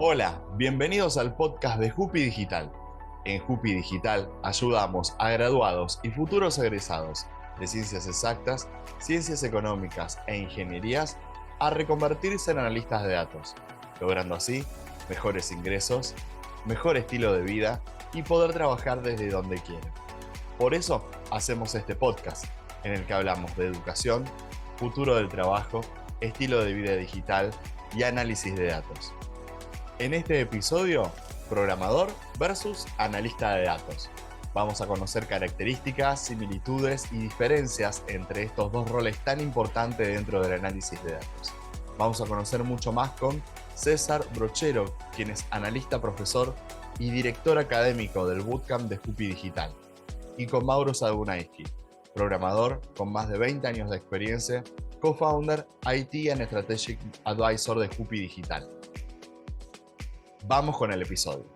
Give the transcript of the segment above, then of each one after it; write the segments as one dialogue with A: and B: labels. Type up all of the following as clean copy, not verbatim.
A: Hola, bienvenidos al podcast de Jupi Digital. En Jupi Digital ayudamos a graduados y futuros egresados de ciencias exactas, ciencias económicas e ingenierías a reconvertirse en analistas de datos, logrando así mejores ingresos, mejor estilo de vida y poder trabajar desde donde quieran. Por eso hacemos este podcast, en el que hablamos de educación, futuro del trabajo, estilo de vida digital y análisis de datos. En este episodio, programador versus analista de datos. Vamos a conocer características, similitudes y diferencias entre estos dos roles tan importantes dentro del análisis de datos. Vamos a conocer mucho más con César Brochero, quien es analista profesor y director académico del Bootcamp de Jupi Digital, y con Mauro Sadunaisky, programador con más de 20 años de experiencia, co-founder IT and Strategic Advisor de Jupi Digital. Vamos con el episodio.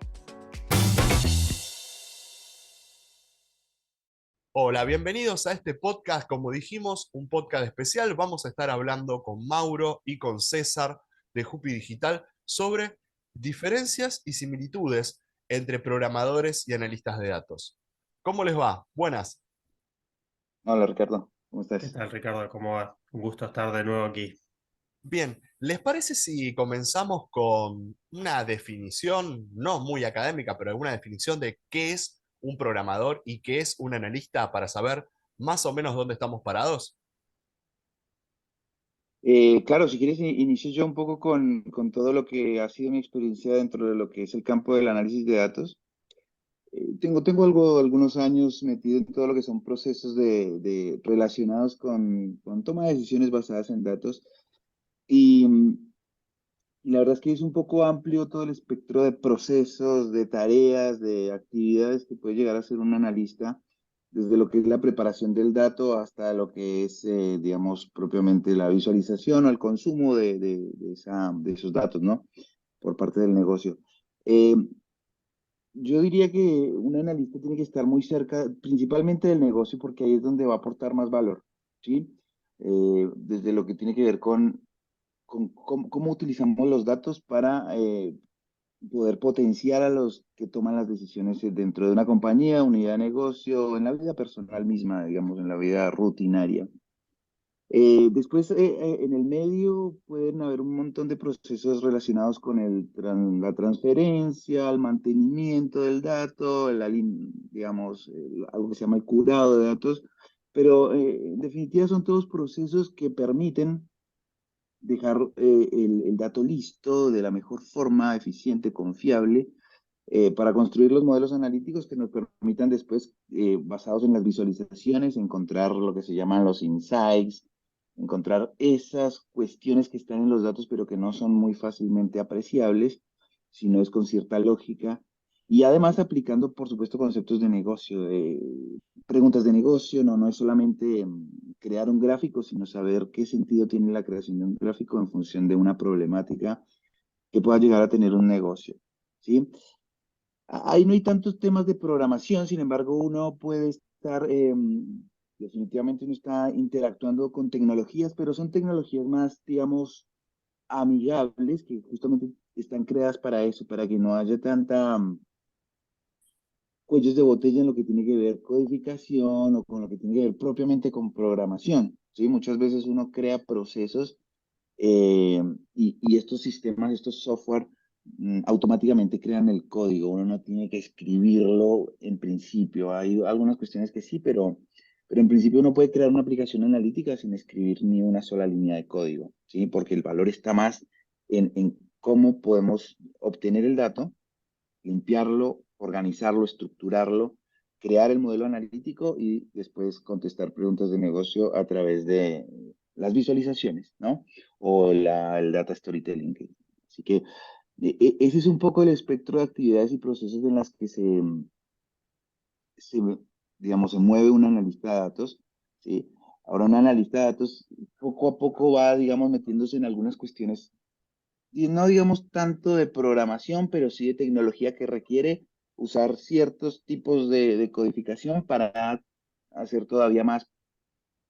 A: Hola, bienvenidos a este podcast. Como dijimos, un podcast especial. Vamos a estar hablando con Mauro y con César de Jupi Digital sobre diferencias y similitudes entre programadores y analistas de datos. ¿Cómo les va? Buenas.
B: Hola Ricardo, ¿cómo
C: ¿Qué
B: estás?
C: tal, Ricardo? ¿Cómo va? Un gusto estar de nuevo aquí.
A: Bien, ¿les parece si comenzamos con una definición, no muy académica, pero alguna definición de qué es un programador y qué es un analista para saber más o menos dónde estamos parados?
B: Claro, si quieres inicio yo un poco con todo lo que ha sido mi experiencia dentro de lo que es el campo del análisis de datos. Tengo algunos años metido en todo lo que son procesos relacionados con toma de decisiones basadas en datos y, y la verdad es que es un poco amplio todo el espectro de procesos, de tareas, de actividades que puede llegar a ser un analista, desde lo que es la preparación del dato hasta lo que es, digamos, propiamente la visualización o el consumo de esos datos, ¿no? Por parte del negocio. Eh, yo diría que un analista tiene que estar muy cerca, principalmente del negocio, porque ahí es donde va a aportar más valor, ¿sí? Desde lo que tiene que ver con cómo utilizamos los datos para poder potenciar a los que toman las decisiones dentro de una compañía, unidad de negocio, en la vida personal misma, digamos, en la vida rutinaria. Después, en el medio pueden haber un montón de procesos relacionados con la transferencia, el mantenimiento del dato, digamos, algo que se llama el curado de datos, pero en definitiva son todos procesos que permiten dejar el dato listo de la mejor forma, eficiente, confiable, para construir los modelos analíticos que nos permitan después, basados en las visualizaciones, encontrar lo que se llaman los insights, encontrar esas cuestiones que están en los datos pero que no son muy fácilmente apreciables, sino es con cierta lógica. Y además aplicando, por supuesto, conceptos de negocio, preguntas de negocio, no es solamente crear un gráfico, sino saber qué sentido tiene la creación de un gráfico en función de una problemática que pueda llegar a tener un negocio, ¿sí? Ahí no hay tantos temas de programación, sin embargo, uno puede estar, definitivamente uno está interactuando con tecnologías, pero son tecnologías más, digamos, amigables, que justamente están creadas para eso, para que no haya tanta cuellos de botella en lo que tiene que ver codificación o con lo que tiene que ver propiamente con programación, ¿sí? Muchas veces uno crea procesos, y estos sistemas, estos software, automáticamente crean el código. Uno no tiene que escribirlo en principio. Hay algunas cuestiones que sí, pero en principio uno puede crear una aplicación analítica sin escribir ni una sola línea de código, ¿sí? Porque el valor está más en cómo podemos obtener el dato, limpiarlo, organizarlo, estructurarlo, crear el modelo analítico y después contestar preguntas de negocio a través de las visualizaciones, ¿no? O el data storytelling. Así que ese es un poco el espectro de actividades y procesos en las que se, digamos, se mueve un analista de datos, ¿sí? Ahora, un analista de datos poco a poco va, digamos, metiéndose en algunas cuestiones, y no digamos tanto de programación, pero sí de tecnología que requiere usar ciertos tipos de codificación para hacer todavía más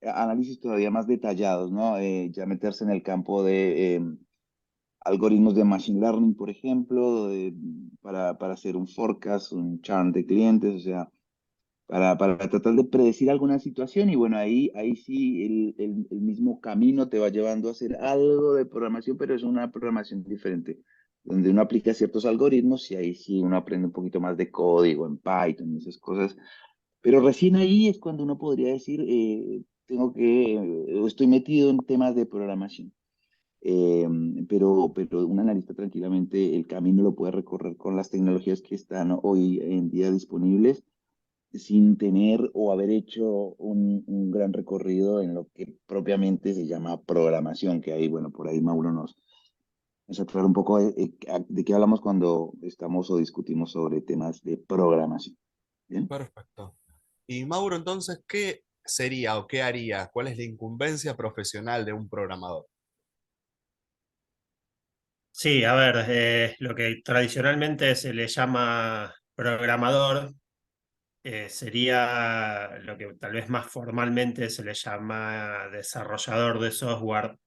B: análisis todavía más detallados, ¿no? Ya meterse en el campo de algoritmos de machine learning, por ejemplo, para hacer un forecast, un churn de clientes, o sea, para tratar de predecir alguna situación y bueno, ahí sí el mismo camino te va llevando a hacer algo de programación, pero es una programación diferente, donde uno aplica ciertos algoritmos y ahí sí uno aprende un poquito más de código en Python y esas cosas, pero recién ahí es cuando uno podría decir, estoy metido en temas de programación. Eh, pero un analista tranquilamente el camino lo puede recorrer con las tecnologías que están hoy en día disponibles sin tener o haber hecho un gran recorrido en lo que propiamente se llama programación, que ahí, bueno, por ahí Mauro nos aclara un poco de qué hablamos cuando estamos o discutimos sobre temas de programación. ¿Bien?
A: Perfecto. Y Mauro, entonces, ¿qué sería o qué haría? ¿Cuál es la incumbencia profesional de un programador?
C: Sí, a ver, lo que tradicionalmente se le llama programador sería lo que tal vez más formalmente se le llama desarrollador de software.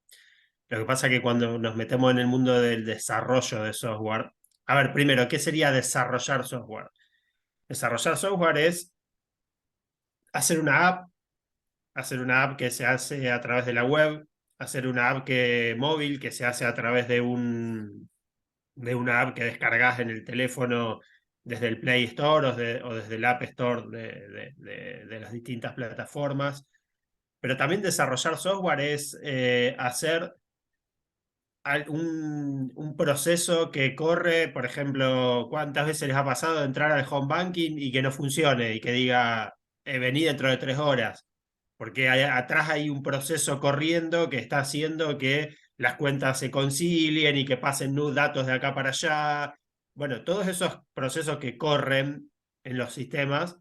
C: Lo que pasa es que cuando nos metemos en el mundo del desarrollo de software, a ver, primero, ¿qué sería desarrollar software? Desarrollar software es hacer una app, hacer una app que se hace a través de la web, hacer una app móvil que se hace a través de una app que descargas en el teléfono desde el Play Store o desde el App Store de las distintas plataformas. Pero también desarrollar software es hacer un proceso que corre, por ejemplo, ¿cuántas veces les ha pasado de entrar al home banking y que no funcione y que diga, vení dentro de 3 horas? Porque atrás hay un proceso corriendo que está haciendo que las cuentas se concilien y que pasen datos de acá para allá. Bueno, todos esos procesos que corren en los sistemas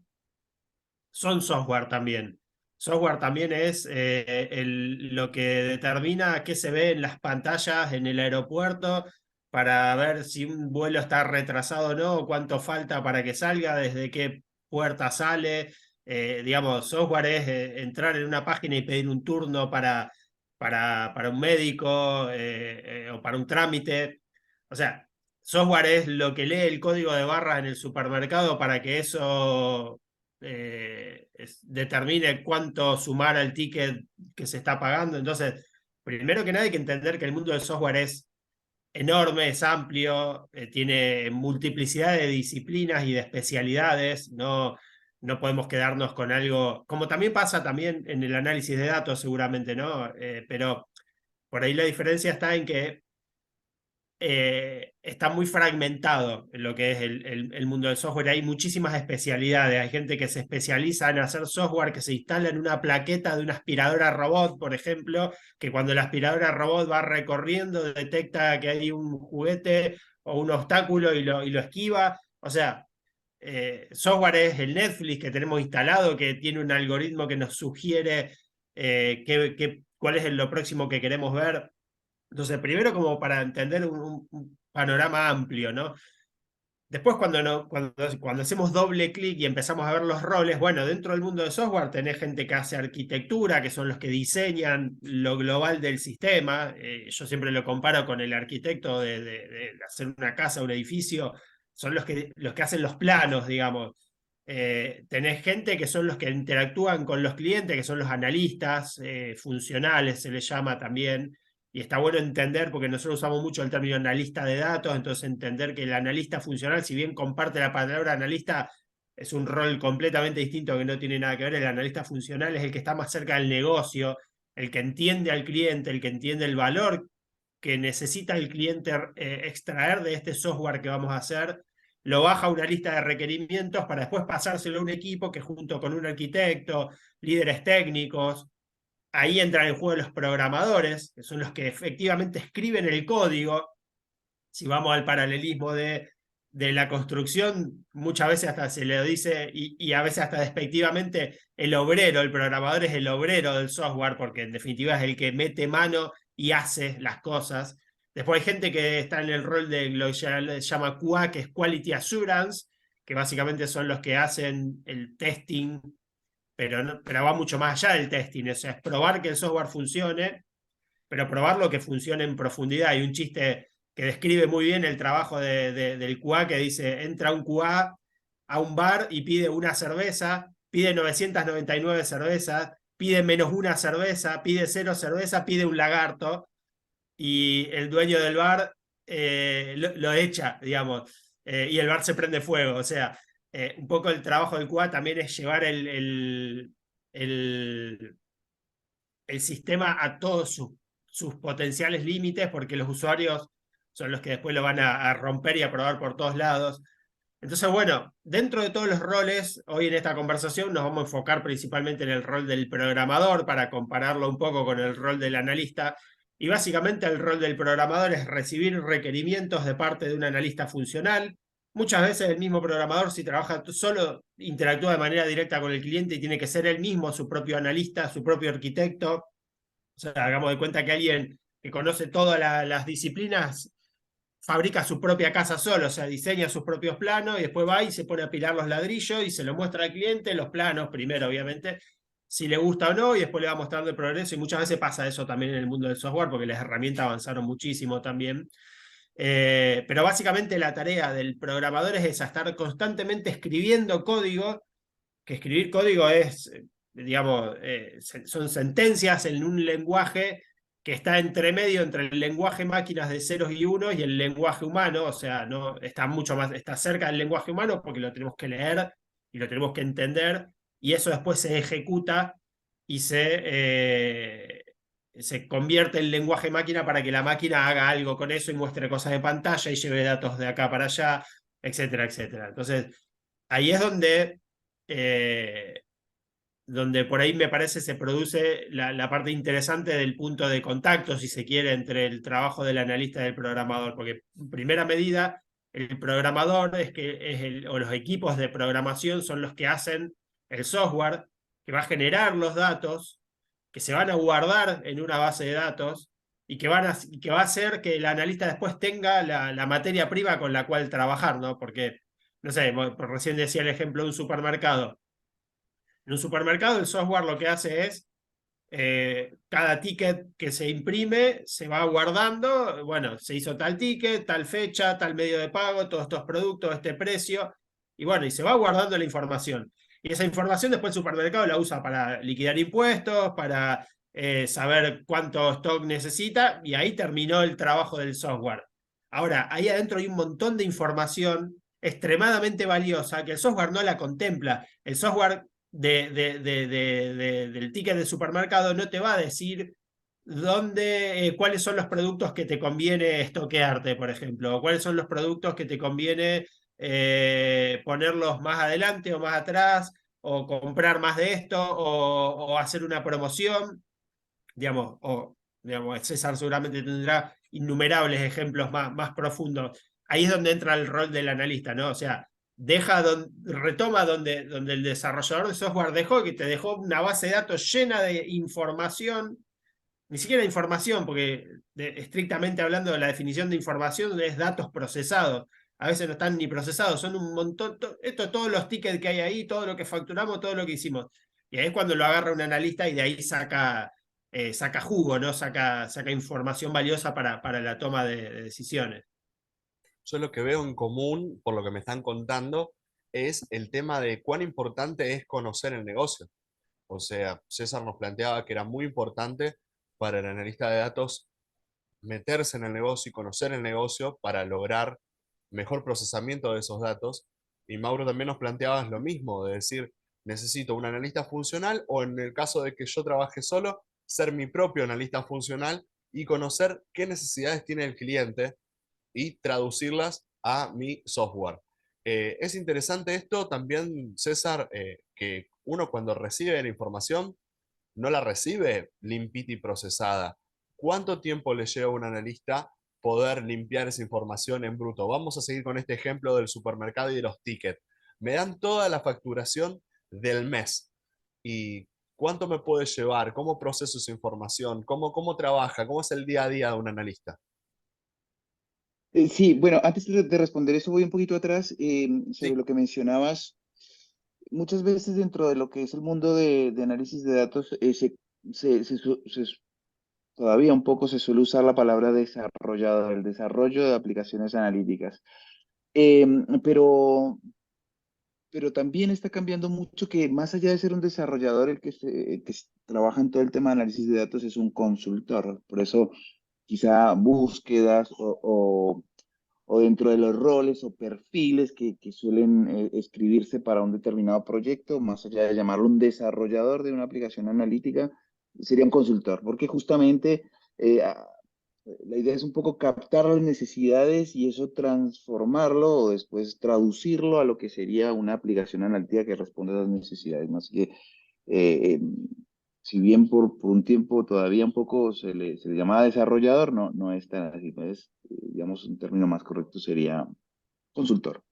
C: son software también. Software también es lo que determina qué se ve en las pantallas en el aeropuerto para ver si un vuelo está retrasado o no, cuánto falta para que salga, desde qué puerta sale. Digamos, software es entrar en una página y pedir un turno para un médico o para un trámite. O sea, software es lo que lee el código de barras en el supermercado para que eso determine cuánto sumar al ticket que se está pagando. Entonces, primero que nada hay que entender que el mundo del software es enorme, es amplio, tiene multiplicidad de disciplinas y de especialidades. No podemos quedarnos con algo, como también pasa también en el análisis de datos seguramente, ¿no? Pero por ahí la diferencia está en que está muy fragmentado en lo que es el mundo del software. Hay muchísimas especialidades. Hay gente que se especializa en hacer software que se instala en una plaqueta de una aspiradora robot, por ejemplo, que cuando la aspiradora robot va recorriendo detecta que hay un juguete o un obstáculo y lo esquiva. O sea, software es el Netflix que tenemos instalado, que tiene un algoritmo que nos sugiere cuál es lo próximo que queremos ver. Entonces, primero como para entender un panorama amplio, ¿no? Después cuando hacemos doble clic y empezamos a ver los roles, bueno, dentro del mundo de software tenés gente que hace arquitectura, que son los que diseñan lo global del sistema. Yo siempre lo comparo con el arquitecto de hacer una casa, un edificio, son los que hacen los planos, digamos. Tenés gente que son los que interactúan con los clientes, que son los analistas funcionales, se les llama también. Y está bueno entender, porque nosotros usamos mucho el término analista de datos, entonces entender que el analista funcional, si bien comparte la palabra analista, es un rol completamente distinto que no tiene nada que ver. El analista funcional es el que está más cerca del negocio, el que entiende al cliente, el que entiende el valor que necesita el cliente extraer de este software que vamos a hacer, lo baja a una lista de requerimientos para después pasárselo a un equipo que junto con un arquitecto, líderes técnicos, ahí entran en juego los programadores, que son los que efectivamente escriben el código. Si vamos al paralelismo de la construcción, muchas veces hasta se le dice, y a veces hasta despectivamente, el obrero, el programador es el obrero del software, porque en definitiva es el que mete mano y hace las cosas. Después hay gente que está en el rol de lo que se llama QA, que es Quality Assurance, que básicamente son los que hacen el testing, pero va mucho más allá del testing, o sea, es probar que el software funcione, pero probar lo que funcione en profundidad. Hay un chiste que describe muy bien el trabajo del QA, que dice, entra un QA a un bar y pide una cerveza, pide 999 cervezas, pide menos una cerveza, pide 0 cerveza, pide un lagarto, y el dueño del bar lo echa, digamos, y el bar se prende fuego. O sea, un poco el trabajo del QA también es llevar el, el sistema a todos sus potenciales límites, porque los usuarios son los que después lo van a romper y a probar por todos lados. Entonces, bueno, dentro de todos los roles, hoy en esta conversación nos vamos a enfocar principalmente en el rol del programador para compararlo un poco con el rol del analista. Y básicamente el rol del programador es recibir requerimientos de parte de un analista funcional. Muchas veces el mismo programador, si trabaja solo, interactúa de manera directa con el cliente y tiene que ser él mismo su propio analista, su propio arquitecto. O sea, hagamos de cuenta que alguien que conoce todas las disciplinas fabrica su propia casa solo, o sea, diseña sus propios planos y después va y se pone a apilar los ladrillos y se lo muestra al cliente, los planos primero, obviamente, si le gusta o no, y después le va mostrando el progreso. Y muchas veces pasa eso también en el mundo del software, porque las herramientas avanzaron muchísimo también. Pero básicamente la tarea del programador es esa, estar constantemente escribiendo código, que escribir código es, digamos, son sentencias en un lenguaje que está entre medio entre el lenguaje máquinas de ceros y unos y el lenguaje humano. O sea, no está mucho más, está cerca del lenguaje humano porque lo tenemos que leer y lo tenemos que entender, y eso después se ejecuta y se convierte en lenguaje máquina para que la máquina haga algo con eso y muestre cosas de pantalla y lleve datos de acá para allá, etcétera, etcétera. Entonces, ahí es eh, donde por ahí me parece se produce la parte interesante del punto de contacto, si se quiere, entre el trabajo del analista y del programador, porque en primera medida el programador o los equipos de programación son los que hacen el software que va a generar los datos, que se van a guardar en una base de datos y que va a hacer que el analista después tenga la materia prima con la cual trabajar, ¿no? Porque, no sé, recién decía el ejemplo de un supermercado. En un supermercado el software lo que hace es, cada ticket que se imprime se va guardando, bueno, se hizo tal ticket, tal fecha, tal medio de pago, todos estos productos, este precio, y bueno, y se va guardando la información. Y esa información después el supermercado la usa para liquidar impuestos, para saber cuánto stock necesita, y ahí terminó el trabajo del software. Ahora, ahí adentro hay un montón de información extremadamente valiosa que el software no la contempla. El software del ticket del supermercado no te va a decir cuáles son los productos que te conviene estoquearte, por ejemplo, o cuáles son los productos que te conviene ponerlos más adelante o más atrás, o comprar más de esto, o hacer una promoción, digamos, César seguramente tendrá innumerables ejemplos más profundos. Ahí es donde entra el rol del analista, ¿no? O sea, retoma donde el desarrollador de software dejó, que te dejó una base de datos llena de información, ni siquiera información, porque estrictamente hablando de la definición de información es datos procesados. A veces no están ni procesados, son un montón, todos los tickets que hay ahí, todo lo que facturamos, todo lo que hicimos. Y ahí es cuando lo agarra un analista y de ahí saca jugo, ¿no? Saca información valiosa para la toma de decisiones.
A: Yo lo que veo en común, por lo que me están contando, es el tema de cuán importante es conocer el negocio. O sea, César nos planteaba que era muy importante para el analista de datos meterse en el negocio y conocer el negocio para lograr mejor procesamiento de esos datos. Y Mauro también nos planteaba lo mismo, de decir, necesito un analista funcional o en el caso de que yo trabaje solo, ser mi propio analista funcional y conocer qué necesidades tiene el cliente y traducirlas a mi software. Es interesante esto también, César, que uno cuando recibe la información no la recibe limpita y procesada. ¿Cuánto tiempo le lleva a un analista poder limpiar esa información en bruto? Vamos a seguir con este ejemplo del supermercado y de los tickets. Me dan toda la facturación del mes. ¿Y cuánto me puede llevar? ¿Cómo proceso esa información? ¿Cómo trabaja? ¿Cómo es el día a día de un analista?
B: Sí, bueno, antes de responder eso, voy un poquito atrás sobre
A: Sí,
B: lo que mencionabas. Muchas veces dentro de lo que es el mundo de análisis de datos, se todavía un poco se suele usar la palabra desarrollador, el desarrollo de aplicaciones analíticas. Pero también está cambiando mucho que más allá de ser un desarrollador, trabaja en todo el tema de análisis de datos es un consultor. Por eso quizá búsquedas o dentro de los roles o perfiles que suelen escribirse para un determinado proyecto, más allá de llamarlo un desarrollador de una aplicación analítica, sería un consultor, porque justamente eh, a- la idea es un poco captar las necesidades y eso transformarlo o después traducirlo a lo que sería una aplicación analítica que responde a las necesidades, ¿no? Así que, eh, eh, si bien por un tiempo todavía un poco se le llamaba desarrollador, no es tan así, pues, digamos, un término más correcto sería consultor.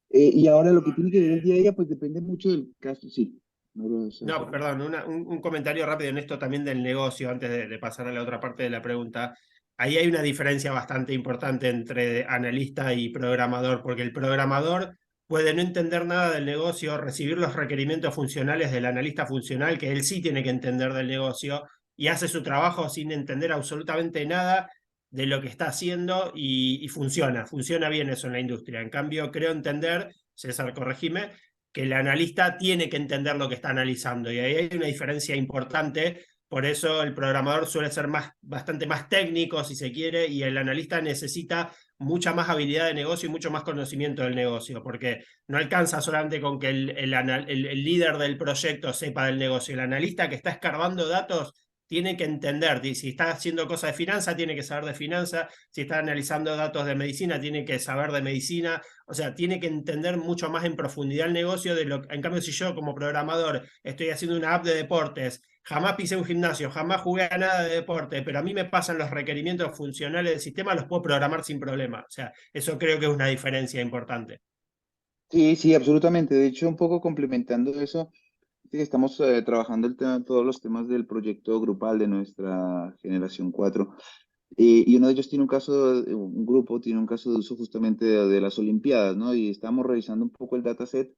B: Y ahora lo que tiene que ver el día a día, pues depende mucho del caso, sí. No lo sé,
C: No, perdón, un comentario rápido en esto también del negocio, antes de pasar a la otra parte de la pregunta. Ahí hay una diferencia bastante importante entre analista y programador, porque el programador puede no entender nada del negocio, recibir los requerimientos funcionales del analista funcional, que él sí tiene que entender del negocio, y hace su trabajo sin entender absolutamente nada de lo que está haciendo y funciona bien eso en la industria. En cambio, creo entender, César, corregime, que el analista tiene que entender lo que está analizando y ahí hay una diferencia importante. Por eso el programador suele ser bastante más técnico, si se quiere, y el analista necesita mucha más habilidad de negocio y mucho más conocimiento del negocio, porque no alcanza solamente con que el líder del proyecto sepa del negocio. El analista que está escarbando datos tiene que entender, si está haciendo cosas de finanza, tiene que saber de finanza, si está analizando datos de medicina, tiene que saber de medicina, o sea, tiene que entender mucho más en profundidad el negocio de lo. En cambio, si yo como programador estoy haciendo una app de deportes, jamás pisé un gimnasio, jamás jugué a nada de deporte, pero a mí me pasan los requerimientos funcionales del sistema, los puedo programar sin problema. O sea, eso creo que es una diferencia importante.
B: Sí, sí, absolutamente. De hecho, un poco complementando eso, sí, estamos trabajando todos los temas del proyecto grupal de nuestra generación 4. Y uno de ellos tiene un caso, un grupo tiene un caso de uso justamente de las Olimpiadas, ¿no? Y estábamos revisando un poco el dataset.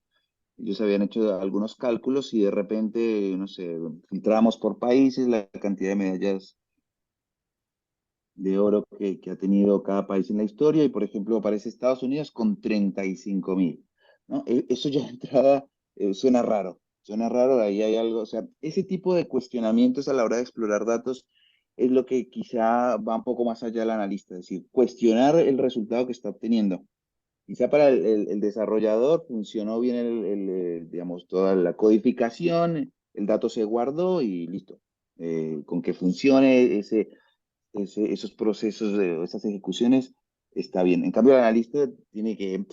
B: Ellos habían hecho algunos cálculos y de repente, no sé, filtramos por países la cantidad de medallas de oro que ha tenido cada país en la historia. Y, por ejemplo, aparece Estados Unidos con 35.000, ¿no? Eso ya de entrada suena raro, ahí hay algo, o sea, ese tipo de cuestionamientos a la hora de explorar datos es lo que quizá va un poco más allá del analista, es decir, cuestionar el resultado que está obteniendo. Quizá para el desarrollador funcionó bien digamos, toda la codificación, el dato se guardó y listo. Con que funcione esos procesos, esas ejecuciones, está bien. En cambio, el analista tiene que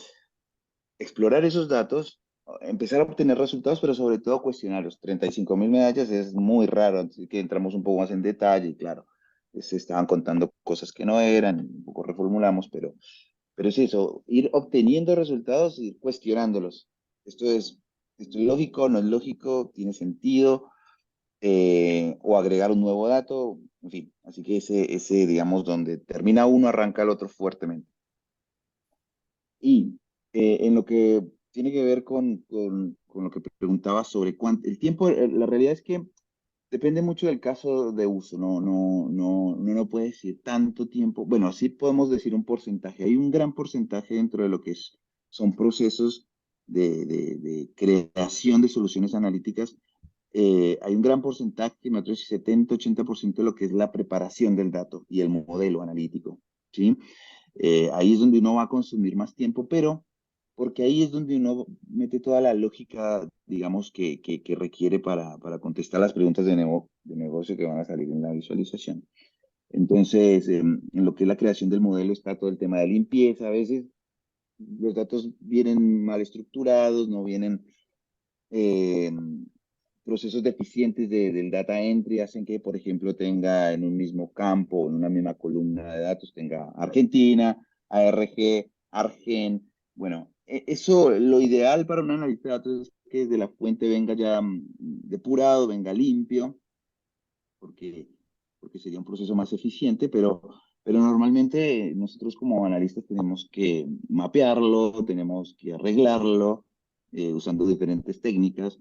B: explorar esos datos, empezar a obtener resultados, pero sobre todo cuestionarlos. 35.000 medallas es muy raro, así que entramos un poco más en detalle y claro, se estaban contando cosas que no eran, un poco reformulamos, pero es eso, ir obteniendo resultados y ir cuestionándolos. Esto es, esto es lógico, no es lógico, tiene sentido, o agregar un nuevo dato, en fin. Así que digamos, donde termina uno, arranca el otro fuertemente. Y en lo que tiene que ver con lo que preguntaba sobre cuánto, el tiempo, la realidad es que depende mucho del caso de uso, no puede decir tanto tiempo. Bueno, sí podemos decir un porcentaje. Hay un gran porcentaje dentro de lo que son procesos de creación de soluciones analíticas. Hay un gran porcentaje, me atrevo a decir 70-80% de lo que es la preparación del dato y el modelo analítico, ¿sí? Ahí es donde uno va a consumir más tiempo, pero porque ahí es donde uno mete toda la lógica, digamos, que requiere para contestar las preguntas de negocio que van a salir en la visualización. Entonces, en lo que es la creación del modelo está todo el tema de limpieza. A veces los datos vienen mal estructurados, no vienen eh, procesos deficientes del data entry hacen que, por ejemplo, tenga en un mismo campo, en una misma columna de datos, tenga Argentina, ARG, Argen. Bueno, eso, lo ideal para un analista de datos es que desde la fuente venga ya depurado, venga limpio, porque, porque sería un proceso más eficiente, pero normalmente nosotros como analistas tenemos que mapearlo, tenemos que arreglarlo usando diferentes técnicas.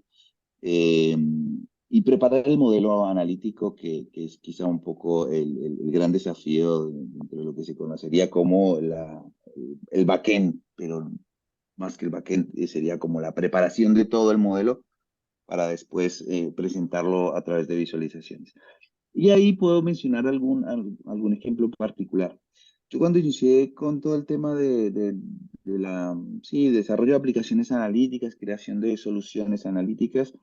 B: y preparar el modelo analítico, que es quizá un poco el gran desafío dentro de lo que se conocería como el backend, pero más que el backend sería como la preparación de todo el modelo para después presentarlo a través de visualizaciones. Y ahí puedo mencionar algún ejemplo particular. Yo cuando inicié con todo el tema sí, desarrollo de aplicaciones analíticas, creación de soluciones analíticas,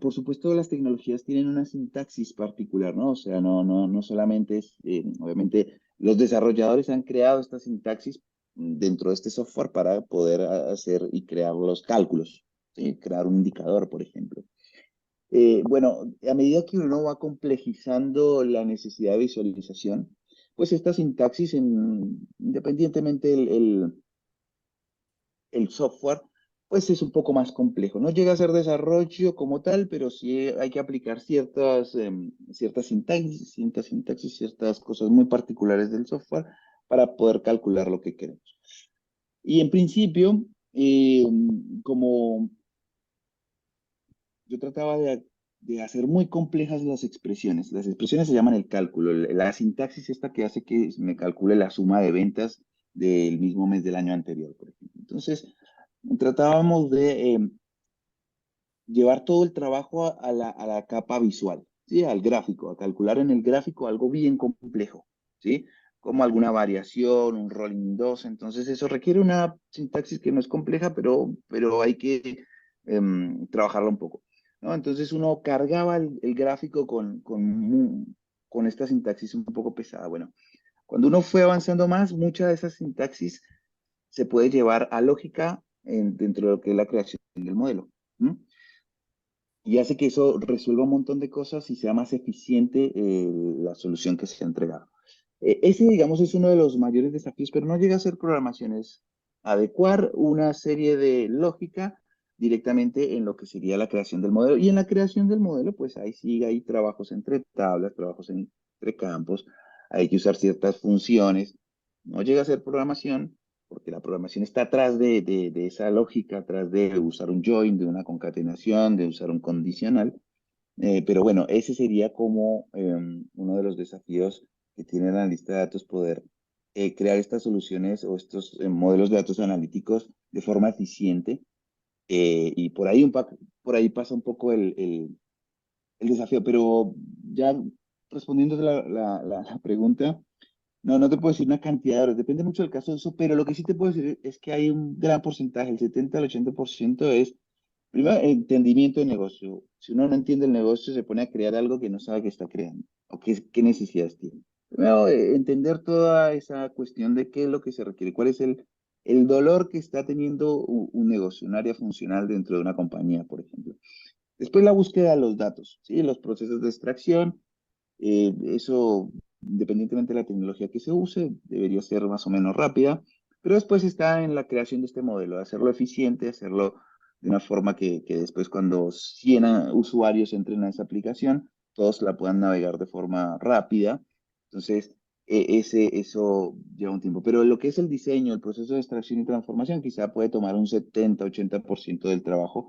B: por supuesto las tecnologías tienen una sintaxis particular, ¿no? O sea, no solamente es, obviamente los desarrolladores han creado esta sintaxis dentro de este software para poder hacer y crear los cálculos, ¿sí? Crear un indicador, por ejemplo. Bueno, a medida que uno va complejizando la necesidad de visualización, pues esta sintaxis, independientemente el software, pues es un poco más complejo. No llega a ser desarrollo como tal, pero sí hay que aplicar ciertas sintaxis, ciertas cosas muy particulares del software para poder calcular lo que queremos. Y en principio, como yo trataba de hacer muy complejas las expresiones se llaman el cálculo, la sintaxis esta que hace que me calcule la suma de ventas del mismo mes del año anterior, por ejemplo. Entonces, tratábamos de llevar todo el trabajo a la capa visual, ¿sí? Al gráfico, a calcular en el gráfico algo bien complejo, ¿sí? Como alguna variación, un rolling 2. Entonces eso requiere una sintaxis que no es compleja, pero hay que trabajarla un poco, ¿no? Entonces uno cargaba el gráfico con esta sintaxis un poco pesada. Bueno, cuando uno fue avanzando más, mucha de esa sintaxis se puede llevar a lógica dentro de lo que es la creación del modelo. ¿Mm? Y hace que eso resuelva un montón de cosas y sea más eficiente la solución que se ha entregado. Ese, digamos, es uno de los mayores desafíos, pero no llega a ser programación, es adecuar una serie de lógica directamente en lo que sería la creación del modelo. Y en la creación del modelo, pues ahí sí hay trabajos entre tablas, trabajos entre campos, hay que usar ciertas funciones. No llega a ser programación, porque la programación está atrás de esa lógica, atrás de usar un join, de una concatenación, de usar un condicional. Pero bueno, ese sería como uno de los desafíos que tiene la lista de datos, poder crear estas soluciones o estos modelos de datos analíticos de forma eficiente. Y por ahí pasa un poco el desafío. Pero ya respondiendo la pregunta, no te puedo decir una cantidad de horas, depende mucho del caso de eso, pero lo que sí te puedo decir es que hay un gran porcentaje, el 70 al 80% es, primero, entendimiento de negocio. Si uno no entiende el negocio, se pone a crear algo que no sabe que está creando o qué necesidades tiene. Primero, entender toda esa cuestión de qué es lo que se requiere, cuál es el dolor que está teniendo un negocio, un área funcional dentro de una compañía, por ejemplo. Después, la búsqueda de los datos, ¿sí? Los procesos de extracción, eso, independientemente de la tecnología que se use, debería ser más o menos rápida, pero después está en la creación de este modelo, hacerlo eficiente, hacerlo de una forma que después cuando 100 usuarios entren a esa aplicación, todos la puedan navegar de forma rápida. Entonces, eso lleva un tiempo. Pero lo que es el diseño, el proceso de extracción y transformación, quizá puede tomar un 70-80% del trabajo,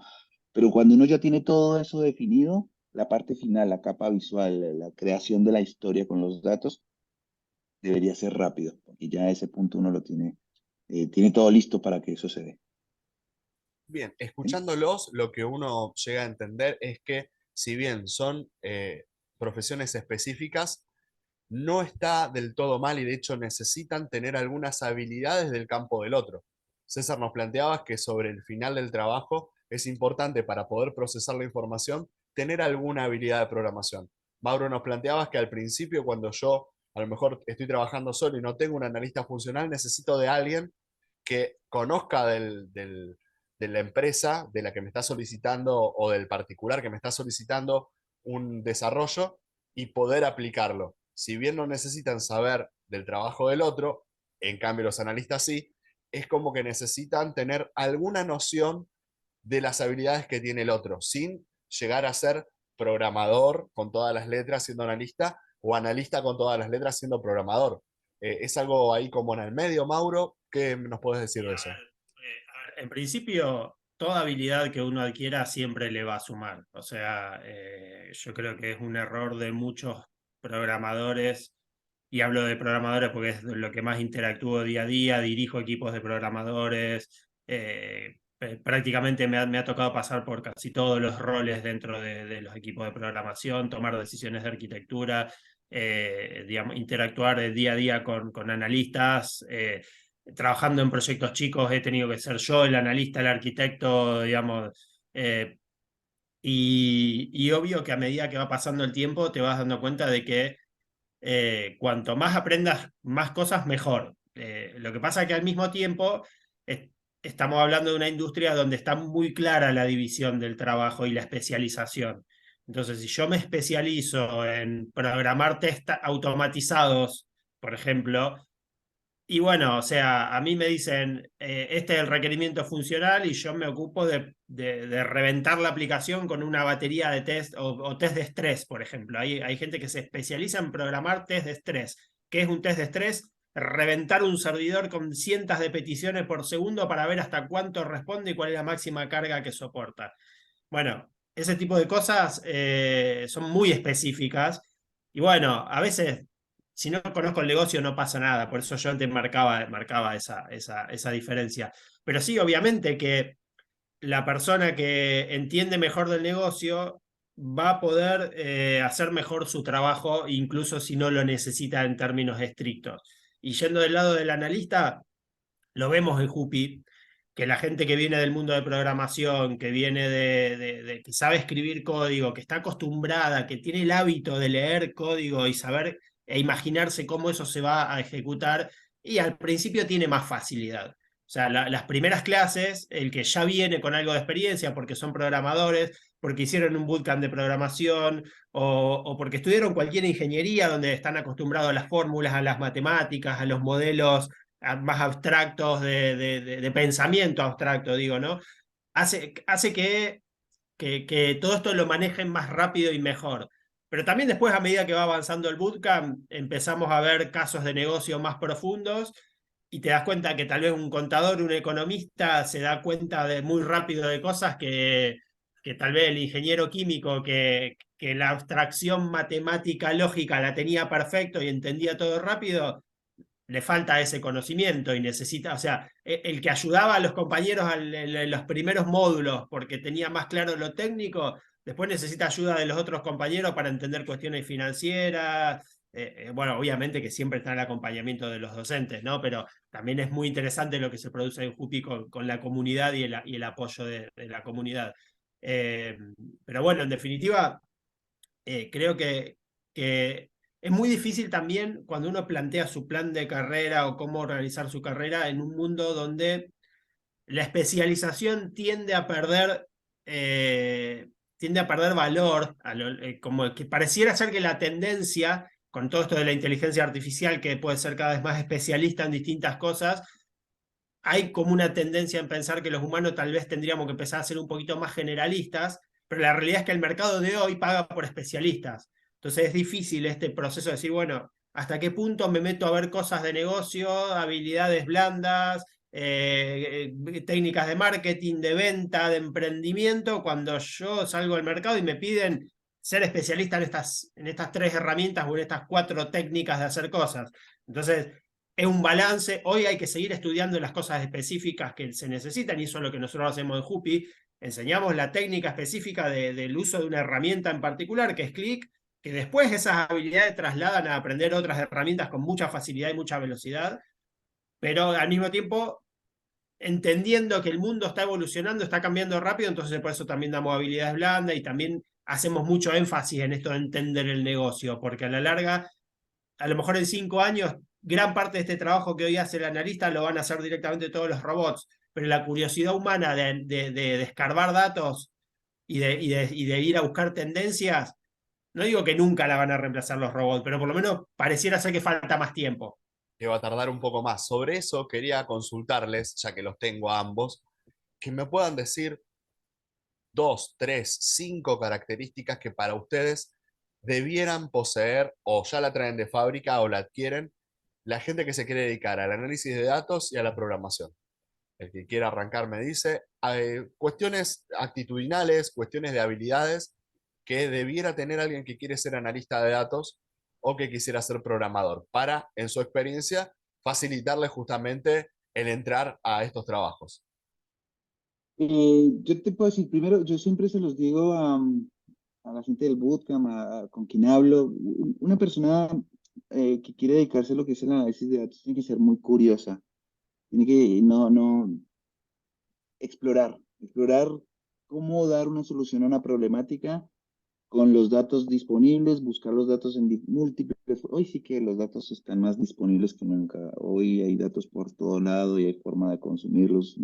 B: pero cuando uno ya tiene todo eso definido, la parte final, la capa visual, la creación de la historia con los datos, debería ser rápido, porque ya a ese punto uno lo tiene todo listo para que eso se dé.
A: Bien,
B: ¿Sí?
A: escuchándolos, lo que uno llega a entender es que si bien son profesiones específicas, no está del todo mal y de hecho necesitan tener algunas habilidades del campo del otro. César, nos planteabas que sobre el final del trabajo es importante para poder procesar la información tener alguna habilidad de programación. Mauro, nos planteabas que al principio cuando yo a lo mejor estoy trabajando solo y no tengo un analista funcional, necesito de alguien que conozca de la empresa de la que me está solicitando o del particular que me está solicitando un desarrollo y poder aplicarlo. Si bien no necesitan saber del trabajo del otro, en cambio los analistas sí, es como que necesitan tener alguna noción de las habilidades que tiene el otro, sin llegar a ser programador con todas las letras siendo analista o analista con todas las letras siendo programador. ¿Es algo ahí como en el medio, Mauro? ¿Qué nos puedes decir
C: Y
A: de
C: a
A: eso?
C: ver, en principio, toda habilidad que uno adquiera siempre le va a sumar. O sea, yo creo que es un error de muchos programadores, y hablo de programadores porque es lo que más interactúo día a día, dirijo equipos de programadores, prácticamente me ha tocado pasar por casi todos los roles dentro de los equipos de programación, tomar decisiones de arquitectura, digamos, interactuar día a día con analistas. Trabajando en proyectos chicos he tenido que ser yo el analista, el arquitecto, digamos, y obvio que a medida que va pasando el tiempo te vas dando cuenta de que cuanto más aprendas más cosas, mejor. Lo que pasa es que al mismo tiempo estamos hablando de una industria donde está muy clara la división del trabajo y la especialización. Entonces, si yo me especializo en programar test automatizados, por ejemplo, y bueno, o sea, a mí me dicen, este es el requerimiento funcional y yo me ocupo de reventar la aplicación con una batería de test o test de estrés, por ejemplo. Hay gente que se especializa en programar test de estrés. ¿Qué es un test de estrés? Reventar un servidor con cientos de peticiones por segundo para ver hasta cuánto responde y cuál es la máxima carga que soporta. Bueno, ese tipo de cosas son muy específicas y bueno, a veces si no conozco el negocio no pasa nada, por eso yo antes marcaba esa diferencia. Pero sí, obviamente que la persona que entiende mejor del negocio va a poder hacer mejor su trabajo, incluso si no lo necesita en términos estrictos. Y yendo del lado del analista, lo vemos en Jupi, que la gente que viene del mundo de programación, que viene que sabe escribir código, que está acostumbrada, que tiene el hábito de leer código y saber e imaginarse cómo eso se va a ejecutar, y al principio tiene más facilidad. O sea, las primeras clases, el que ya viene con algo de experiencia, porque son programadores, porque hicieron un bootcamp de programación, o porque estudiaron cualquier ingeniería donde están acostumbrados a las fórmulas, a las matemáticas, a los modelos más abstractos, de pensamiento abstracto, digo, ¿no? Hace que todo esto lo manejen más rápido y mejor. Pero también después, a medida que va avanzando el bootcamp, empezamos a ver casos de negocio más profundos y te das cuenta que tal vez un contador, un economista, se da cuenta de muy rápido de cosas que tal vez el ingeniero químico, que la abstracción matemática lógica la tenía perfecto y entendía todo rápido, le falta ese conocimiento y necesita, o sea, el que ayudaba a los compañeros en los primeros módulos porque tenía más claro lo técnico, después necesita ayuda de los otros compañeros para entender cuestiones financieras. Bueno, obviamente que siempre está el acompañamiento de los docentes, ¿no? Pero también es muy interesante lo que se produce en Jupi con la comunidad y el apoyo de la comunidad. Eh, pero bueno, en definitiva, creo que es muy difícil también cuando uno plantea su plan de carrera o cómo organizar su carrera en un mundo donde la especialización tiende a perder valor, como que pareciera ser que la tendencia, con todo esto de la inteligencia artificial, que puede ser cada vez más especialista en distintas cosas, hay como una tendencia en pensar que los humanos tal vez tendríamos que empezar a ser un poquito más generalistas, pero la realidad es que el mercado de hoy paga por especialistas. Entonces es difícil este proceso de decir, bueno, ¿hasta qué punto me meto a ver cosas de negocio, habilidades blandas, técnicas de marketing, de venta, de emprendimiento, cuando yo salgo al mercado y me piden ser especialista en estas tres herramientas o en estas cuatro técnicas de hacer cosas? Entonces, es un balance. Hoy hay que seguir estudiando las cosas específicas que se necesitan y eso es lo que nosotros hacemos en Jupi. Enseñamos la técnica específica del uso de una herramienta en particular, que es Click, que después esas habilidades trasladan a aprender otras herramientas con mucha facilidad y mucha velocidad, pero al mismo tiempo entendiendo que el mundo está evolucionando, está cambiando rápido, entonces por eso también damos habilidades blandas y también hacemos mucho énfasis en esto de entender el negocio, porque a la larga a lo mejor en 5 años, gran parte de este trabajo que hoy hace el analista lo van a hacer directamente todos los robots, pero la curiosidad humana de escarbar datos y de ir a buscar tendencias, no digo que nunca la van a reemplazar los robots, pero por lo menos pareciera ser que falta más tiempo.
A: Que va a tardar un poco más. Sobre eso quería consultarles, ya que los tengo a ambos, que me puedan decir dos, tres, cinco características que para ustedes debieran poseer o ya la traen de fábrica o la adquieren la gente que se quiere dedicar al análisis de datos y a la programación. el que quiera arrancar me dice, cuestiones actitudinales, cuestiones de habilidades que debiera tener alguien que quiere ser analista de datos o que quisiera ser programador, para, en su experiencia, facilitarle justamente el entrar a estos trabajos.
B: Yo te puedo decir, primero, yo siempre se los digo a la gente del bootcamp, con quien hablo, una persona que quiere dedicarse a lo que es el análisis de datos tiene que ser muy curiosa, tiene que no explorar cómo dar una solución a una problemática con los datos disponibles, buscar los datos en múltiples. Hoy sí que los datos están más disponibles que nunca. Hoy hay datos por todo lado y hay forma de consumirlos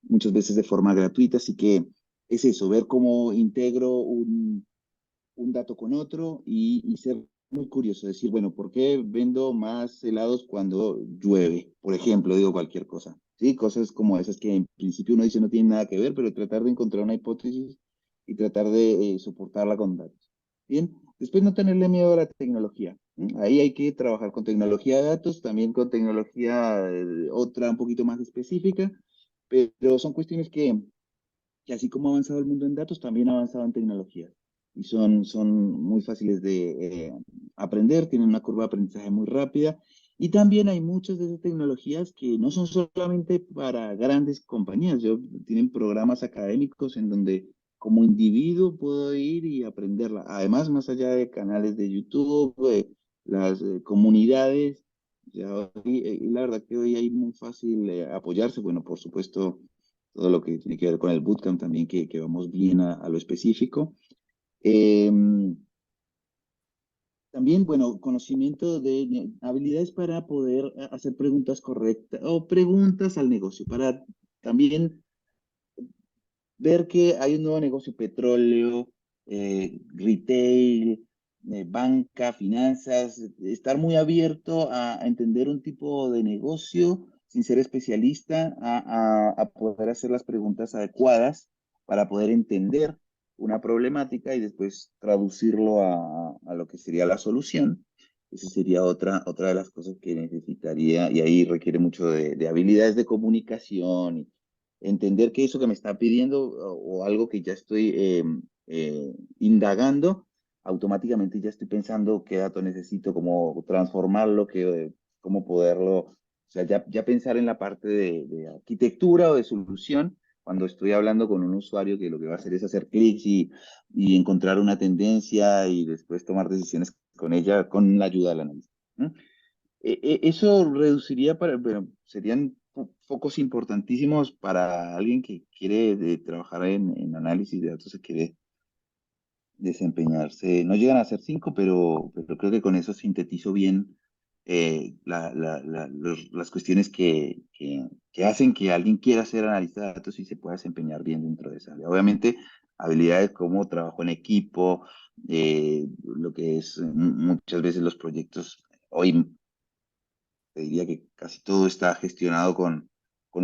B: muchas veces de forma gratuita. Así que es eso, ver cómo integro un dato con otro y ser muy curioso. Decir, bueno, ¿por qué vendo más helados cuando llueve? Por ejemplo, digo cualquier cosa. Sí, cosas como esas que en principio uno dice no tienen nada que ver, pero tratar de encontrar una hipótesis y tratar de soportarla con datos. Bien, después no tenerle miedo a la tecnología. Ahí hay que trabajar con tecnología de datos, también con tecnología otra un poquito más específica, pero son cuestiones que así como ha avanzado el mundo en datos, también ha avanzado en tecnología. Y son muy fáciles de aprender, tienen una curva de aprendizaje muy rápida. Y también hay muchas de esas tecnologías que no son solamente para grandes compañías. Tienen programas académicos en donde como individuo puedo ir y aprenderla. Además, más allá de canales de YouTube, las comunidades, ya, y la verdad que hoy hay muy fácil apoyarse. Bueno, por supuesto, todo lo que tiene que ver con el bootcamp también, que vamos bien a lo específico. Eh, También, bueno, conocimiento de habilidades para poder hacer preguntas correctas o preguntas al negocio, para también ver que hay un nuevo negocio, petróleo, retail, banca, finanzas, estar muy abierto a entender un tipo de negocio sin ser especialista, a poder hacer las preguntas adecuadas para poder entender una problemática y después traducirlo a lo que sería la solución. Esa sería otra de las cosas que necesitaría, y ahí requiere mucho de habilidades de comunicación, entender que eso que me está pidiendo o algo que ya estoy indagando, automáticamente ya estoy pensando qué dato necesito, cómo transformarlo, cómo poderlo, o sea, ya pensar en la parte de arquitectura o de solución cuando estoy hablando con un usuario que lo que va a hacer es hacer clics y encontrar una tendencia y después tomar decisiones con ella con la ayuda del analista. ¿No? Eso reduciría bueno, serían focos importantísimos para alguien que quiere trabajar en análisis de datos, se quiere desempeñarse. No llegan a ser cinco, pero creo que con eso sintetizo bien las cuestiones que hacen que alguien quiera ser analista de datos y se pueda desempeñar bien dentro de esa área. Obviamente, habilidades como trabajo en equipo, lo que es muchas veces los proyectos. Hoy te diría que casi todo está gestionado con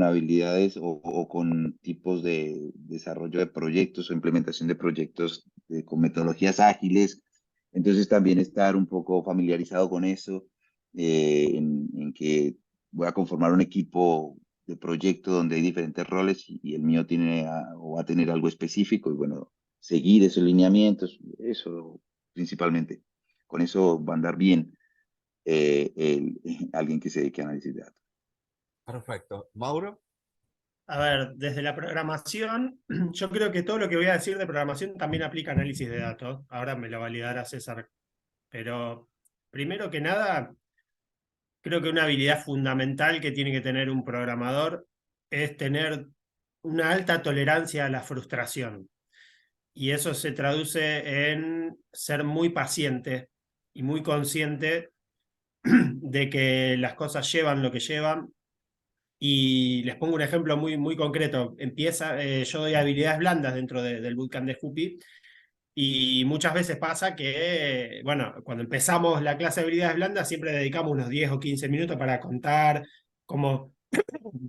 B: habilidades o con tipos de desarrollo de proyectos o implementación de proyectos con metodologías ágiles. Entonces también estar un poco familiarizado con eso, en que voy a conformar un equipo de proyecto donde hay diferentes roles y el mío tiene o va a tener algo específico y bueno, seguir esos lineamientos, eso principalmente. Con eso va a andar bien alguien que se dedique a análisis de datos.
A: Perfecto. Mauro.
C: A ver, desde la programación, yo creo que todo lo que voy a decir de programación también aplica a análisis de datos. Ahora me lo validará César. Pero primero que nada, creo que una habilidad fundamental que tiene que tener un programador es tener una alta tolerancia a la frustración. Y eso se traduce en ser muy paciente y muy consciente de que las cosas llevan lo que llevan. Y les pongo un ejemplo muy concreto. Yo doy habilidades blandas dentro del bootcamp de Hoopy. Y muchas veces pasa que, bueno, cuando empezamos la clase de habilidades blandas, siempre dedicamos unos 10 o 15 minutos para contar cómo,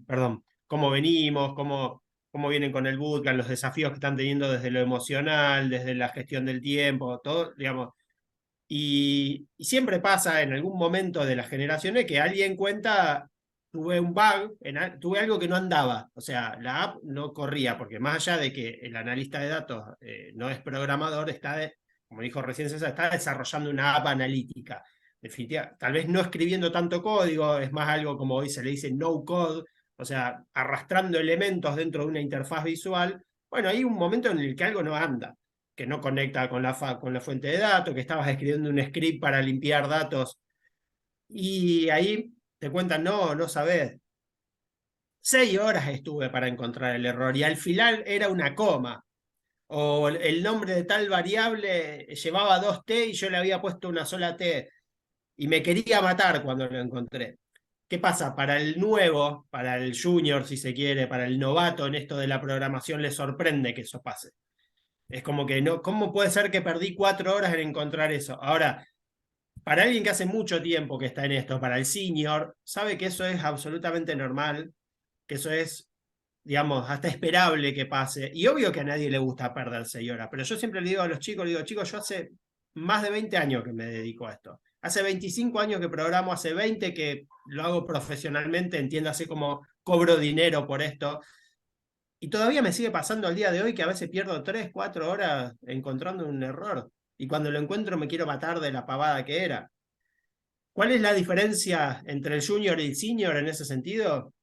C: perdón, cómo venimos, cómo vienen con el bootcamp, los desafíos que están teniendo desde lo emocional, desde la gestión del tiempo, todo, digamos. Y siempre pasa en algún momento de las generaciones que alguien cuenta tuve un bug, tuve algo que no andaba, o sea, la app no corría, porque más allá de que el analista de datos no es programador, como dijo recién César, está desarrollando una app analítica. Definitiva, tal vez no escribiendo tanto código, es más algo como hoy se le dice no code, o sea, arrastrando elementos dentro de una interfaz visual. Bueno, hay un momento en el que algo no anda, que no conecta con la fuente de datos, que estabas escribiendo un script para limpiar datos y ahí te cuentan, no sabés. 6 horas estuve para encontrar el error y al final era una coma. O el nombre de tal variable llevaba 2T y yo le había puesto una sola T. Y me quería matar cuando lo encontré. ¿Qué pasa? Para el nuevo, para el junior, si se quiere, para el novato en esto de la programación, le sorprende que eso pase. Es como que no, ¿cómo puede ser que perdí 4 horas en encontrar eso? Ahora, para alguien que hace mucho tiempo que está en esto, para el senior, sabe que eso es absolutamente normal, que eso es, digamos, hasta esperable que pase. Y obvio que a nadie le gusta perder 6 horas, pero yo siempre le digo a los chicos, chicos, yo hace más de 20 años que me dedico a esto. Hace 25 años que programo, hace 20 que lo hago profesionalmente, entiéndase como cobro dinero por esto. Y todavía me sigue pasando al día de hoy que a veces pierdo 3, 4 horas encontrando un error. Y cuando lo encuentro me quiero matar de la pavada que era. ¿Cuál es la diferencia entre el junior y el senior en ese sentido?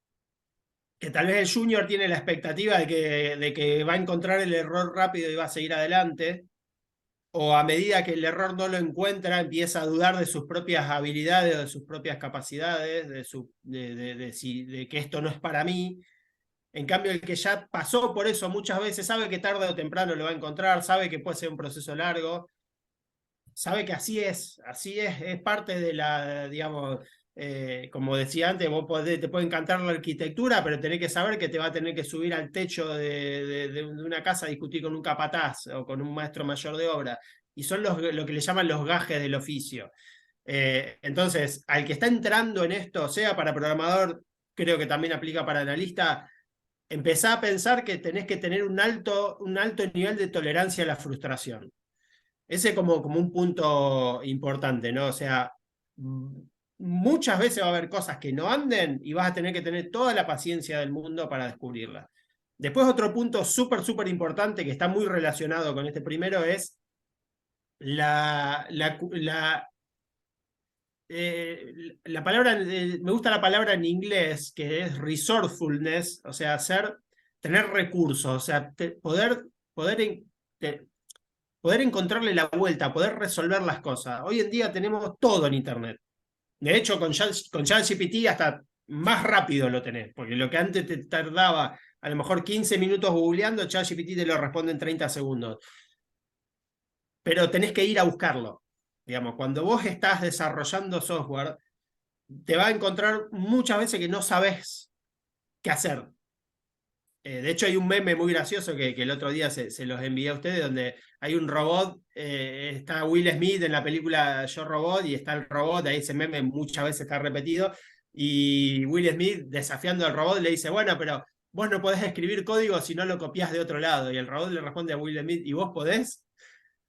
C: Que tal vez el junior tiene la expectativa de que va a encontrar el error rápido y va a seguir adelante, o a medida que el error no lo encuentra, empieza a dudar de sus propias habilidades o de sus propias capacidades, de que esto no es para mí. En cambio, el que ya pasó por eso muchas veces sabe que tarde o temprano lo va a encontrar, sabe que puede ser un proceso largo, sabe que así es parte de la, digamos, como decía antes, te puede encantar la arquitectura, pero tenés que saber que te va a tener que subir al techo de una casa a discutir con un capataz o con un maestro mayor de obra. Y son lo que le llaman los gajes del oficio. Entonces, al que está entrando en esto, sea para programador, creo que también aplica para analista, empezá a pensar que tenés que tener un alto nivel de tolerancia a la frustración. Ese como un punto importante, ¿no? O sea, muchas veces va a haber cosas que no anden y vas a tener que tener toda la paciencia del mundo para descubrirlas. Después otro punto súper importante que está muy relacionado con este primero es la palabra, me gusta la palabra en inglés, que es resourcefulness, o sea, tener recursos, o sea, poder encontrarle la vuelta, poder resolver las cosas. Hoy en día tenemos todo en Internet. De hecho, con ChatGPT hasta más rápido lo tenés, porque lo que antes te tardaba a lo mejor 15 minutos googleando, ChatGPT te lo responde en 30 segundos. Pero tenés que ir a buscarlo. Digamos, cuando vos estás desarrollando software, te va a encontrar muchas veces que no sabés qué hacer. De hecho, hay un meme muy gracioso que el otro día se los envié a ustedes, donde hay un robot, está Will Smith en la película Yo Robot, y está el robot, ahí ese meme muchas veces está repetido, y Will Smith desafiando al robot le dice, bueno, pero vos no podés escribir código si no lo copias de otro lado, y el robot le responde a Will Smith, ¿y vos podés?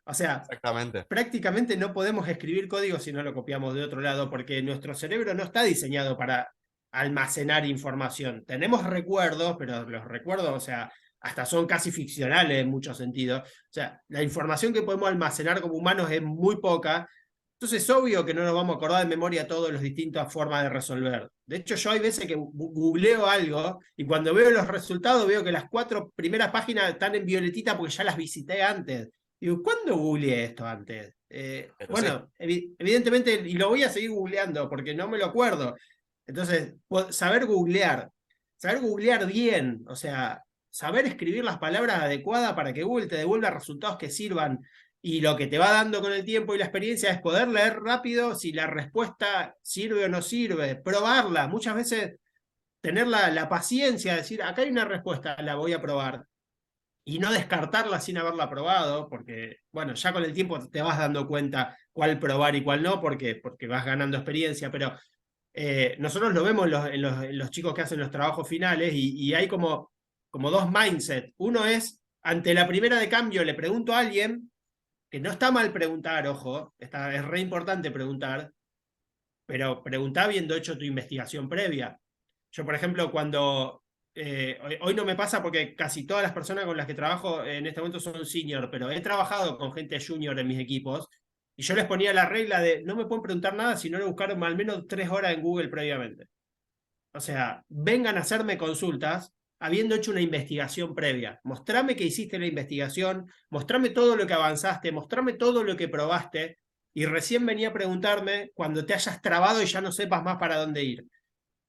C: O sea,
A: Exactamente.
C: prácticamente no podemos escribir código si no lo copiamos de otro lado, porque nuestro cerebro no está diseñado para almacenar información. Tenemos recuerdos, pero los recuerdos, o sea, hasta son casi ficcionales en muchos sentidos. O sea, la información que podemos almacenar como humanos es muy poca. Entonces es obvio que no nos vamos a acordar de memoria todas las distintas formas de resolver. De hecho, yo hay veces que googleo algo y cuando veo los resultados veo que las 4 primeras páginas están en violetita porque ya las visité antes. Digo, ¿cuándo googleé esto antes? Bueno, sí. Evidentemente, y lo voy a seguir googleando porque no me lo acuerdo. Entonces, saber googlear bien, o sea, saber escribir las palabras adecuadas para que Google te devuelva resultados que sirvan. Y lo que te va dando con el tiempo y la experiencia es poder leer rápido si la respuesta sirve o no sirve, probarla. Muchas veces tener la paciencia de decir, acá hay una respuesta, la voy a probar. Y no descartarla sin haberla probado, porque, bueno, ya con el tiempo te vas dando cuenta cuál probar y cuál no, porque vas ganando experiencia, pero nosotros lo vemos en los chicos que hacen los trabajos finales y hay como dos mindsets. Uno es, ante la primera de cambio, le pregunto a alguien, que no está mal preguntar, ojo, es re importante preguntar, pero preguntá habiendo hecho tu investigación previa. Yo, por ejemplo, cuando... hoy no me pasa porque casi todas las personas con las que trabajo en este momento son senior, pero he trabajado con gente junior en mis equipos y yo les ponía la regla de no me pueden preguntar nada si no le buscaron al menos 3 horas en Google previamente. O sea, vengan a hacerme consultas habiendo hecho una investigación previa. Mostrame que hiciste la investigación, mostrame todo lo que avanzaste, mostrame todo lo que probaste y recién venía a preguntarme cuando te hayas trabado y ya no sepas más para dónde ir.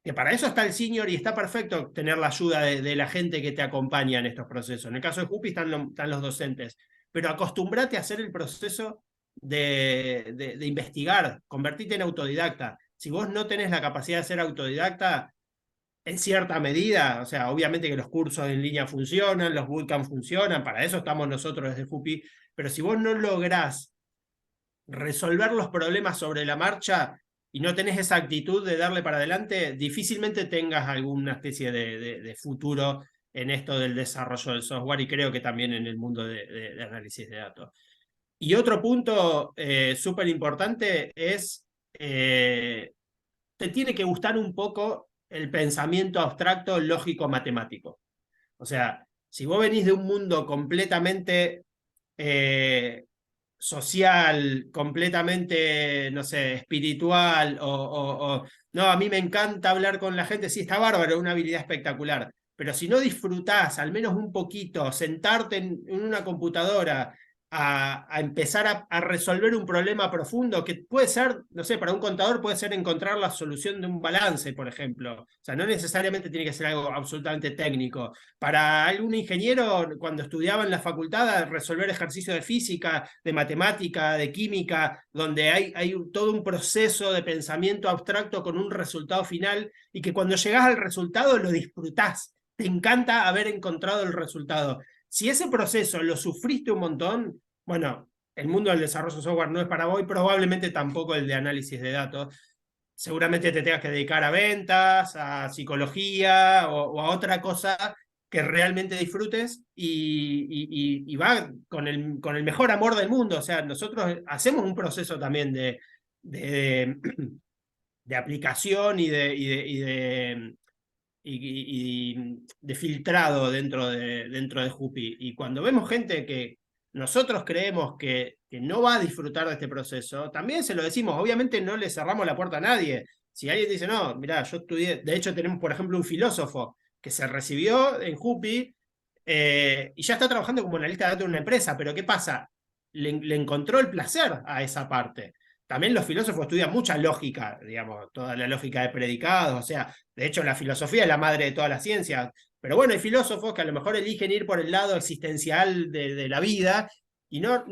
C: Que para eso está el senior y está perfecto tener la ayuda de la gente que te acompaña en estos procesos. En el caso de Jupi están los docentes, pero acostumbrate a hacer el proceso de investigar, convertirte en autodidacta. Si vos no tenés la capacidad de ser autodidacta, en cierta medida, o sea, obviamente que los cursos en línea funcionan, los bootcamp funcionan, para eso estamos nosotros desde Jupi, pero si vos no lográs resolver los problemas sobre la marcha y no tenés esa actitud de darle para adelante, difícilmente tengas alguna especie de futuro en esto del desarrollo del software y creo que también en el mundo de análisis de datos. Y otro punto súper importante es, te tiene que gustar un poco el pensamiento abstracto, lógico, matemático. O sea, si vos venís de un mundo completamente social, completamente, no sé, espiritual, no, a mí me encanta hablar con la gente, sí, está bárbaro, es una habilidad espectacular, pero si no disfrutás al menos un poquito, sentarte en una computadora a empezar a resolver un problema profundo, que puede ser, no sé, para un contador puede ser encontrar la solución de un balance, por ejemplo. O sea, no necesariamente tiene que ser algo absolutamente técnico. Para algún ingeniero, cuando estudiaba en la facultad, resolver ejercicios de física, de matemática, de química, donde hay todo un proceso de pensamiento abstracto con un resultado final y que cuando llegás al resultado lo disfrutás. Te encanta haber encontrado el resultado. Si ese proceso lo sufriste un montón, bueno, el mundo del desarrollo de software no es para vos y probablemente tampoco el de análisis de datos. Seguramente te tengas que dedicar a ventas, a psicología o a otra cosa que realmente disfrutes y va con el mejor amor del mundo. O sea, nosotros hacemos un proceso también de, de aplicación y de filtrado dentro de Jupi. Y cuando vemos gente que nosotros creemos que no va a disfrutar de este proceso, también se lo decimos. Obviamente no le cerramos la puerta a nadie. Si alguien dice, no, mirá, yo estudié, de hecho tenemos, por ejemplo, un filósofo que se recibió en Jupi y ya está trabajando como analista de datos en una empresa, pero ¿qué pasa? Le encontró el placer a esa parte. También los filósofos estudian mucha lógica, digamos, toda la lógica de predicados, o sea, de hecho la filosofía es la madre de todas las ciencias, pero bueno, hay filósofos que a lo mejor eligen ir por el lado existencial de la vida y no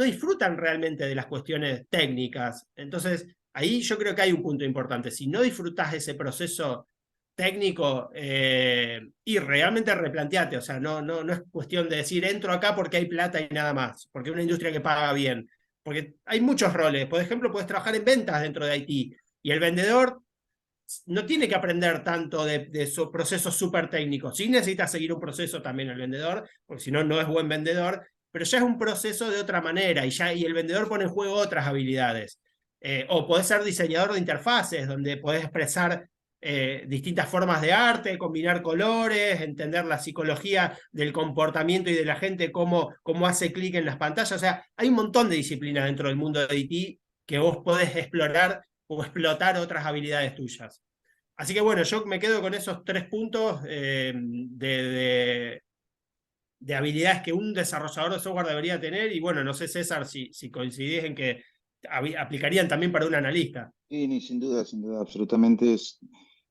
C: disfrutan realmente de las cuestiones técnicas. Entonces, ahí yo creo que hay un punto importante. Si no disfrutas ese proceso técnico y realmente replanteate, o sea, no es cuestión de decir entro acá porque hay plata y nada más, porque es una industria que paga bien, porque hay muchos roles. Por ejemplo, puedes trabajar en ventas dentro de IT y el vendedor no tiene que aprender tanto de esos procesos súper técnicos. Sí necesita seguir un proceso también el vendedor, porque si no, no es buen vendedor, pero ya es un proceso de otra manera y el vendedor pone en juego otras habilidades. O podés ser diseñador de interfaces, donde podés expresar distintas formas de arte, combinar colores, entender la psicología del comportamiento y de la gente, cómo hace clic en las pantallas. O sea, hay un montón de disciplinas dentro del mundo de IT que vos podés explorar o explotar otras habilidades tuyas. Así que bueno, yo me quedo con esos 3 puntos de habilidades que un desarrollador de software debería tener. Y bueno, no sé, César, si coincidís en que aplicarían también para un analista.
B: Sí, sin duda, absolutamente es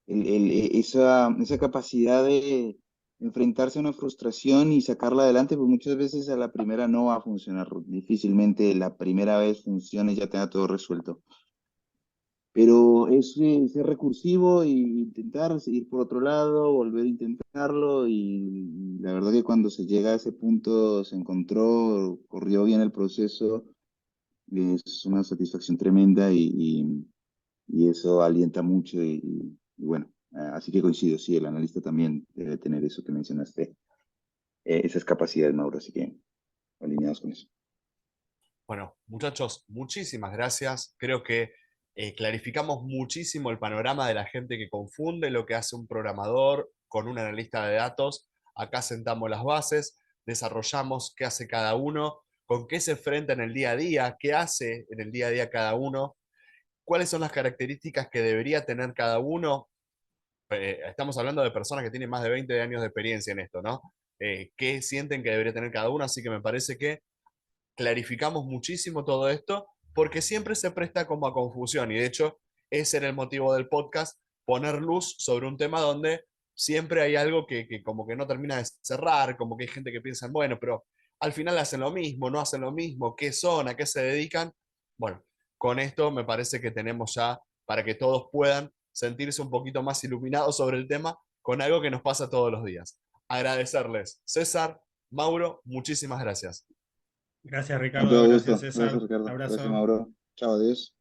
B: esa capacidad de enfrentarse a una frustración y sacarla adelante, pues muchas veces a la primera no va a funcionar, difícilmente la primera vez funcione y ya tenga todo resuelto. Pero es ser recursivo e intentar ir por otro lado, volver a intentarlo y la verdad que cuando se llega a ese punto, se encontró, corrió bien el proceso, es una satisfacción tremenda y eso alienta mucho y bueno, así que coincido, sí, el analista también debe tener eso que mencionaste, esas capacidades, Mauro, así que alineados con eso.
A: Bueno, muchachos, muchísimas gracias. Creo que clarificamos muchísimo el panorama de la gente que confunde lo que hace un programador con un analista de datos. Acá sentamos las bases, desarrollamos qué hace cada uno, con qué se enfrenta en el día a día, qué hace en el día a día cada uno, cuáles son las características que debería tener cada uno. Estamos hablando de personas que tienen más de 20 años de experiencia en esto, ¿no? ¿Qué sienten que debería tener cada uno? Así que me parece que clarificamos muchísimo todo esto porque siempre se presta como a confusión y de hecho ese era el motivo del podcast, poner luz sobre un tema donde siempre hay algo que como que no termina de cerrar, como que hay gente que piensa, bueno, pero al final hacen lo mismo, no hacen lo mismo, qué son, a qué se dedican. Bueno, con esto me parece que tenemos ya para que todos puedan sentirse un poquito más iluminados sobre el tema con algo que nos pasa todos los días. Agradecerles. César, Mauro, muchísimas gracias.
C: Gracias,
B: Con
C: Ricardo.
B: todo
C: Gracias,
B: gusto. Gracias,
C: César.
B: Ricardo. Gracias,
C: Abrazo.
B: Mauro. Chao, adiós.